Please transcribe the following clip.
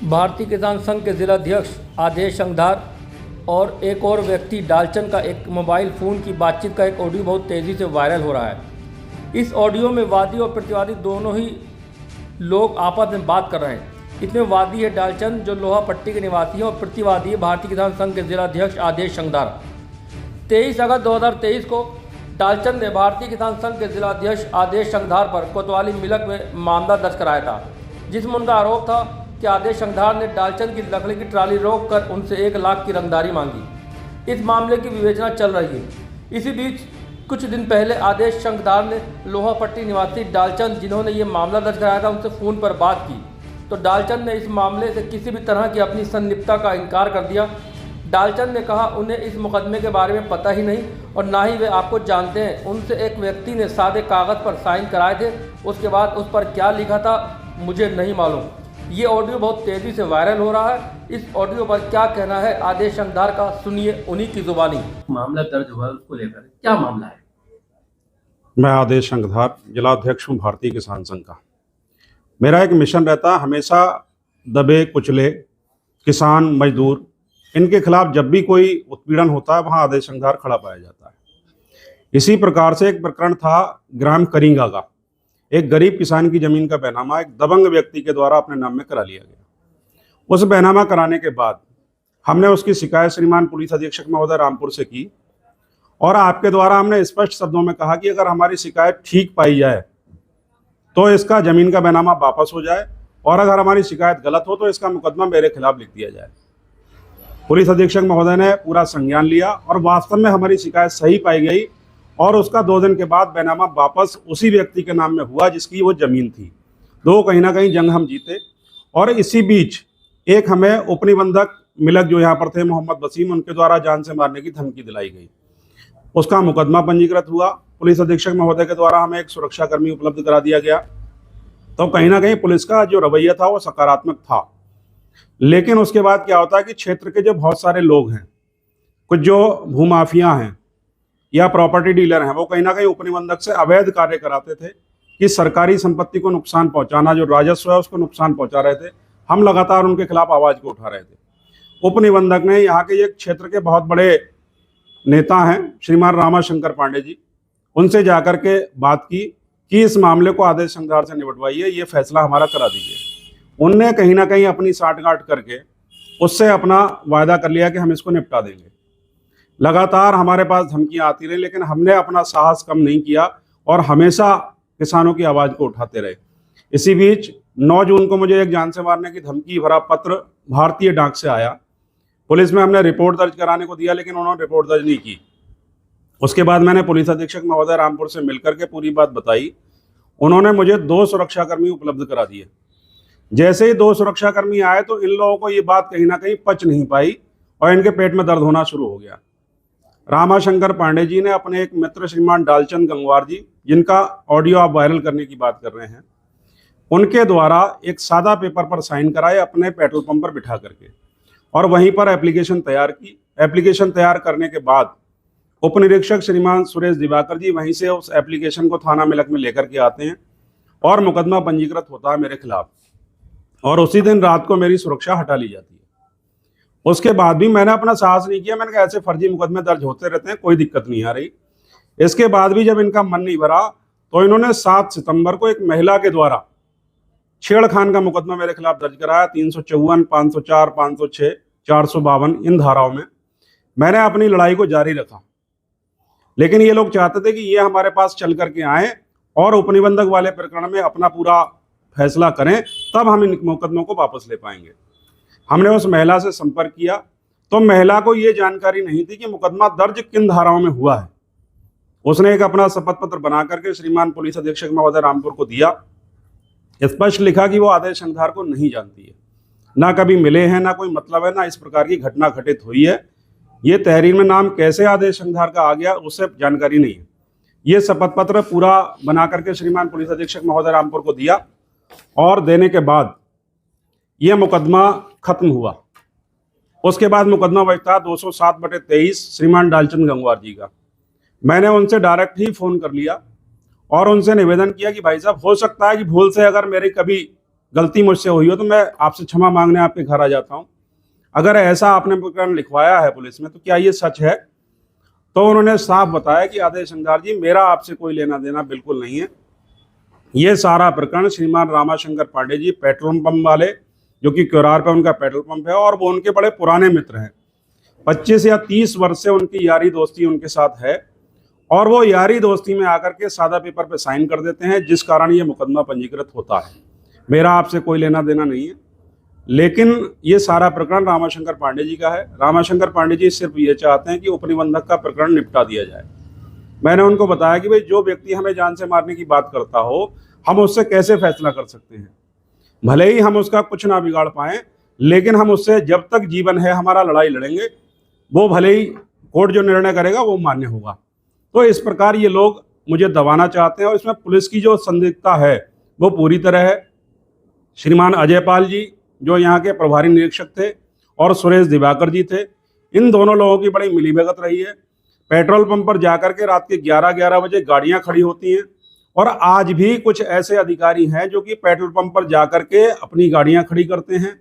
भारतीय किसान संघ के जिलाध्यक्ष आदेश संघधार और एक और व्यक्ति डालचन का एक मोबाइल फ़ोन की बातचीत का एक ऑडियो बहुत तेज़ी से वायरल हो रहा है। इस ऑडियो में वादी और प्रतिवादी दोनों ही लोग आपस में बात कर रहे हैं। इसमें वादी है डालचन जो लोहा पट्टी के निवासी हैं और प्रतिवादी है भारतीय किसान संघ के जिलाध्यक्ष आदेश संघधार। 23 अगस्त 2023 को डालचन ने भारतीय किसान संघ के जिलाध्यक्ष आदेश संघधार पर कोतवाली मिलक में मामला दर्ज कराया था, जिसमें उनका आरोप था कि आदेश संघधार ने डालचन की लकड़ी की ट्राली रोक कर उनसे 1 लाख की रंगदारी मांगी। इस मामले की विवेचना चल रही है। इसी बीच कुछ दिन पहले आदेश संघधार ने लोहा पट्टी निवासी डालचन, जिन्होंने ये मामला दर्ज कराया था, उनसे फ़ोन पर बात की तो डालचन ने इस मामले से किसी भी तरह की अपनी संलिप्तता का इनकार कर दिया। डालचन ने कहा उन्हें इस मुकदमे के बारे में पता ही नहीं और ना ही वे आपको जानते हैं। उनसे एक व्यक्ति ने सादे कागज़ पर साइन कराए थे, उसके बाद उस पर क्या लिखा था मुझे नहीं मालूम। ये ऑडियो बहुत तेज़ी से वायरल हो रहा है। इस ऑडियो पर क्या कहना है आदेश संघधार का, सुनिए उन्हीं की जुबानी। मामला दर्ज हुआ है, उसको लेकर क्या मामला है? मैं आदेश संघधार जिलाध्यक्ष हूँ भारतीय किसान संघ का। मेरा एक मिशन रहता है, हमेशा दबे कुचले किसान मजदूर इनके खिलाफ जब भी कोई उत्पीड़न होता है वहाँ आदेश संघधार खड़ा पाया जाता है। इसी प्रकार से एक प्रकरण था ग्राम करिंगा का। एक गरीब किसान की जमीन का बैनामा एक दबंग व्यक्ति के द्वारा अपने नाम में करा लिया गया। उस बैनामा कराने के बाद हमने उसकी शिकायत श्रीमान पुलिस अधीक्षक महोदय रामपुर से की और आपके द्वारा हमने स्पष्ट शब्दों में कहा कि अगर हमारी शिकायत ठीक पाई जाए तो इसका जमीन का बैनामा वापस हो जाए और अगर हमारी शिकायत गलत हो तो इसका मुकदमा मेरे खिलाफ लिख दिया जाए। पुलिस अधीक्षक महोदय ने पूरा संज्ञान लिया और वास्तव में हमारी शिकायत सही पाई गई और उसका 2 दिन के बाद बैनामा वापस उसी व्यक्ति के नाम में हुआ जिसकी वो ज़मीन थी। कहीं ना कहीं जंग हम जीते और इसी बीच एक हमें उपनिबंधक मिलक जो यहाँ पर थे मोहम्मद वसीम, उनके द्वारा जान से मारने की धमकी दिलाई गई। उसका मुकदमा पंजीकृत हुआ। पुलिस अधीक्षक महोदय के द्वारा हमें एक सुरक्षाकर्मी उपलब्ध करा दिया गया। तो कहीं ना कहीं पुलिस का जो रवैया था वो सकारात्मक था। लेकिन उसके बाद क्या होता है कि क्षेत्र के जो बहुत सारे लोग हैं, कुछ जो भूमाफिया हैं या प्रॉपर्टी डीलर हैं, वो कहीं ना कहीं उपनिबंधक से अवैध कार्य कराते थे कि सरकारी संपत्ति को नुकसान पहुंचाना, जो राजस्व है उसको नुकसान पहुंचा रहे थे। हम लगातार उनके खिलाफ आवाज़ को उठा रहे थे। उपनिबंधक ने यहाँ के एक क्षेत्र के बहुत बड़े नेता हैं श्रीमान रामाशंकर पांडे जी, उनसे जाकर के बात की कि इस मामले को आदेश संघधार से निपटवाइए, ये फैसला हमारा करा दीजिए। उनने कहीं ना कहीं अपनी साठगांठ करके उससे अपना वायदा कर लिया कि हम इसको निपटा देंगे। लगातार हमारे पास धमकियां आती रही, लेकिन हमने अपना साहस कम नहीं किया और हमेशा किसानों की आवाज़ को उठाते रहे। इसी बीच 9 जून को मुझे एक जान से मारने की धमकी भरा पत्र भारतीय डाक से आया। पुलिस में हमने रिपोर्ट दर्ज कराने को दिया, लेकिन उन्होंने रिपोर्ट दर्ज नहीं की। उसके बाद मैंने पुलिस अधीक्षक महोदय रामपुर से मिलकर के पूरी बात बताई। उन्होंने मुझे 2 सुरक्षाकर्मी उपलब्ध करा दिए। जैसे ही 2 सुरक्षाकर्मी आए तो इन लोगों को ये बात कहीं ना कहीं पच नहीं पाई और इनके पेट में दर्द होना शुरू हो गया। रामाशंकर पांडे जी ने अपने एक मित्र श्रीमान डालचन गंगवार जी, जिनका ऑडियो आप वायरल करने की बात कर रहे हैं, उनके द्वारा एक सादा पेपर पर साइन कराए अपने पेट्रोल पंप पर बिठा करके और वहीं पर एप्लीकेशन तैयार की। एप्लीकेशन तैयार करने के बाद उपनिरीक्षक श्रीमान सुरेश दिवाकर जी वहीं से उस एप्लीकेशन को थाना मिलक में लेकर के आते हैं और मुकदमा पंजीकृत होता है मेरे खिलाफ और उसी दिन रात को मेरी सुरक्षा हटा ली जाती है। उसके बाद भी मैंने अपना साहस नहीं किया। मैंने कहा ऐसे फर्जी मुकदमे दर्ज होते रहते हैं, कोई दिक्कत नहीं आ रही। इसके बाद भी जब इनका मन नहीं भरा तो इन्होंने 7 सितंबर को एक महिला के द्वारा छेड़खान का मुकदमा मेरे खिलाफ दर्ज कराया। 354, 504, 506, 452 इन धाराओं में मैंने अपनी लड़ाई को जारी रखा। लेकिन ये लोग चाहते थे कि ये हमारे पास चल करके आए और उपनिबंधक वाले प्रकरण में अपना पूरा फैसला करें, तब हम इन मुकदमों को वापस ले पाएंगे। हमने उस महिला से संपर्क किया तो महिला को ये जानकारी नहीं थी कि मुकदमा दर्ज किन धाराओं में हुआ है। उसने एक अपना शपथ पत्र बना करके श्रीमान पुलिस अधीक्षक महोदय रामपुर को दिया। स्पष्ट लिखा कि वो आदेश संघधार को नहीं जानती है, ना कभी मिले हैं, ना कोई मतलब है, ना इस प्रकार की घटना घटित हुई है। ये तहरीर में नाम कैसे आदेश संघधार का आ गया उससे जानकारी नहीं है। ये शपथ पत्र पूरा बना करके श्रीमान पुलिस अधीक्षक महोदय रामपुर को दिया और देने के बाद यह मुकदमा खत्म हुआ। उसके बाद मुकदमा बचता 207/23 श्रीमान डालचन गंगवार जी का। मैंने उनसे डायरेक्ट ही फ़ोन कर लिया और उनसे निवेदन किया कि भाई साहब, हो सकता है कि भूल से अगर मेरी कभी गलती मुझसे हुई हो तो मैं आपसे क्षमा मांगने आपके घर आ जाता हूँ। अगर ऐसा आपने प्रकरण लिखवाया है पुलिस में तो क्या ये सच है? तो उन्होंने साफ बताया कि आदेश संघार जी, मेरा आपसे कोई लेना देना बिल्कुल नहीं है। ये सारा प्रकरण श्रीमान रामाशंकर पांडे जी, पेट्रोल पंप वाले, जो कि क्योरार पे उनका पेट्रोल पंप है, और वो उनके बड़े पुराने मित्र हैं। 25 या 30 वर्ष से उनकी यारी दोस्ती उनके साथ है, और वो यारी दोस्ती में आकर के सादा पेपर पे साइन कर देते हैं, जिस कारण ये मुकदमा पंजीकृत होता है। मेरा आपसे कोई लेना देना नहीं है, लेकिन ये सारा प्रकरण रामाशंकर पांडे जी का है। रामाशंकर पांडे जी सिर्फ ये चाहते हैं कि उपनिबंधक का प्रकरण निपटा दिया जाए। मैंने उनको बताया कि भाई, जो व्यक्ति हमें जान से मारने की बात करता हो, हम उससे कैसे फैसला कर सकते हैं? भले ही हम उसका कुछ ना बिगाड़ पाएं, लेकिन हम उससे जब तक जीवन है हमारा लड़ाई लड़ेंगे। वो भले ही कोर्ट जो निर्णय करेगा वो मान्य होगा। तो इस प्रकार ये लोग मुझे दबाना चाहते हैं, और इसमें पुलिस की जो संदिग्धता है वो पूरी तरह है। श्रीमान अजय पाल जी, जो यहाँ के प्रभारी निरीक्षक थे, और सुरेश दिवाकर जी थे, इन दोनों लोगों की बड़ी मिलीभगत रही है। पेट्रोल पंप पर जाकर के रात के 11-11 बजे गाड़ियां खड़ी होती हैं, और आज भी कुछ ऐसे अधिकारी हैं जो कि पेट्रोल पंप पर जाकर के अपनी गाड़ियां खड़ी करते हैं।